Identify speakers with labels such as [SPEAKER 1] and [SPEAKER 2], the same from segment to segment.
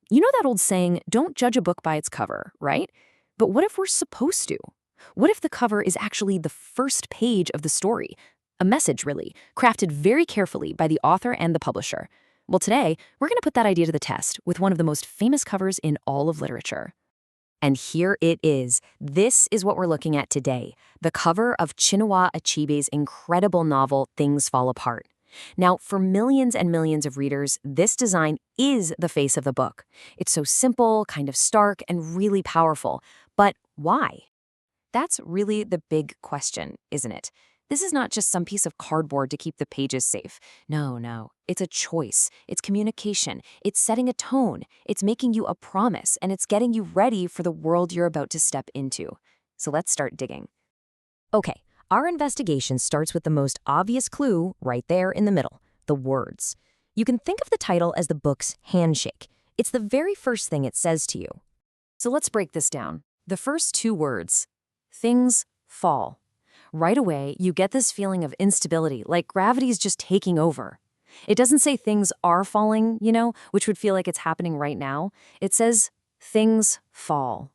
[SPEAKER 1] You know that old saying, don't judge a book by its cover, right? But what if we're supposed to? What if the cover is actually the first page of the story? A message, really, crafted very carefully by the author and the publisher. Well, today, we're going to put that idea to the test with one of the most famous covers in all of literature. And here it is. This is what we're looking at today, the cover of Chinua Achebe's incredible novel, Things Fall Apart. Now, for millions and millions of readers, this design is the face of the book. It's so simple, kind of stark, and really powerful. But why? That's really the big question, isn't it? This is not just some piece of cardboard to keep the pages safe. No. It's a choice. It's communication. It's setting a tone. It's making you a promise, and it's getting you ready for the world you're about to step into. So let's start digging. Okay, our investigation starts with the most obvious clue right there in the middle, the words. You can think of the title as the book's handshake. It's the very first thing it says to you. So let's break this down. The first two words, things fall. Right away, you get this feeling of instability, like gravity's just taking over. It doesn't say things are falling, which would feel like it's happening right now. It says things fall.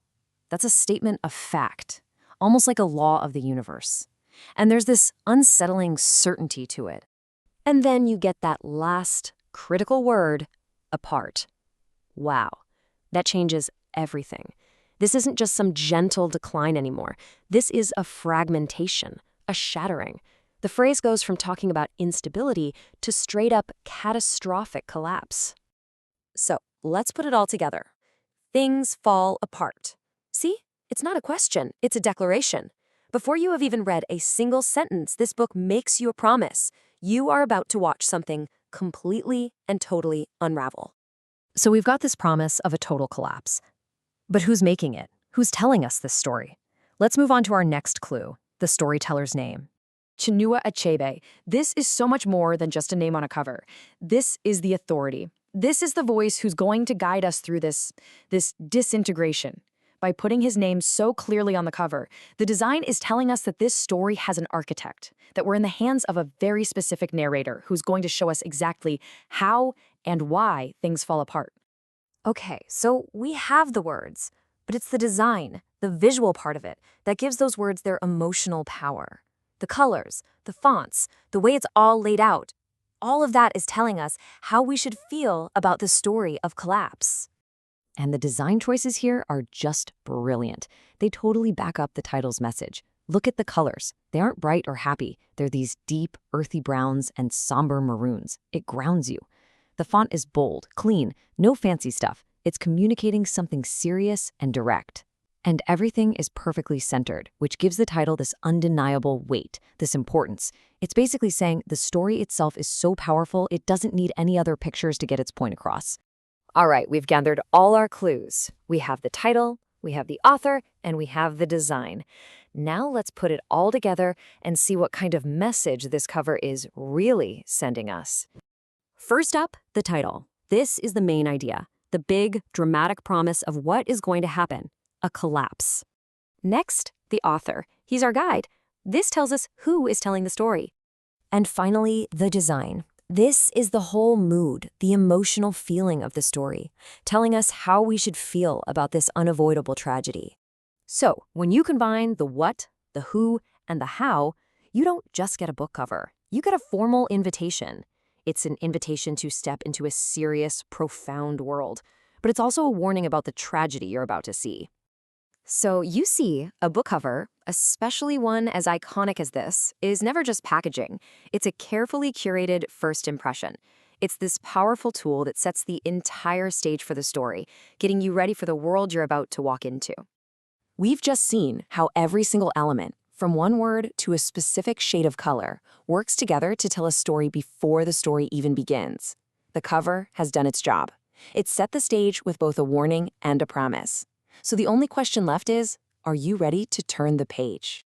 [SPEAKER 1] That's a statement of fact, almost like a law of the universe. And there's this unsettling certainty to it. And then you get that last critical word, apart. Wow, that changes everything. This isn't just some gentle decline anymore. This is a fragmentation, a shattering. The phrase goes from talking about instability to straight-up catastrophic collapse. So, let's put it all together. Things fall apart. See? It's not a question, it's a declaration. Before you have even read a single sentence, this book makes you a promise. You are about to watch something completely and totally unravel. So we've got this promise of a total collapse. But who's making it? Who's telling us this story? Let's move on to our next clue, the storyteller's name. Chinua Achebe. This is so much more than just a name on a cover. This is the authority. This is the voice who's going to guide us through this disintegration. By putting his name so clearly on the cover, the design is telling us that this story has an architect, that we're in the hands of a very specific narrator who's going to show us exactly how and why things fall apart. Okay, so we have the words, but it's the design, the visual part of it, that gives those words their emotional power. The colors, the fonts, the way it's all laid out, all of that is telling us how we should feel about the story of collapse. And the design choices here are just brilliant. They totally back up the title's message. Look at the colors. They aren't bright or happy. They're these deep, earthy browns and somber maroons. It grounds you. The font is bold, clean, no fancy stuff. It's communicating something serious and direct. And everything is perfectly centered, which gives the title this undeniable weight, this importance. It's basically saying the story itself is so powerful, it doesn't need any other pictures to get its point across. All right, we've gathered all our clues. We have the title, we have the author, and we have the design. Now let's put it all together and see what kind of message this cover is really sending us. First up, the title. This is the main idea, the big, dramatic promise of what is going to happen, a collapse. Next, the author. He's our guide. This tells us who is telling the story. And finally, the design. This is the whole mood, the emotional feeling of the story, telling us how we should feel about this unavoidable tragedy. So, when you combine the what, the who, and the how, you don't just get a book cover. You get a formal invitation. It's an invitation to step into a serious, profound world, but it's also a warning about the tragedy you're about to see. So you see, a book cover, especially one as iconic as this, is never just packaging. It's a carefully curated first impression. It's this powerful tool that sets the entire stage for the story, getting you ready for the world you're about to walk into. We've just seen how every single element, from one word to a specific shade of color, works together to tell a story before the story even begins. The cover has done its job. It's set the stage with both a warning and a promise. So the only question left is, are you ready to turn the page?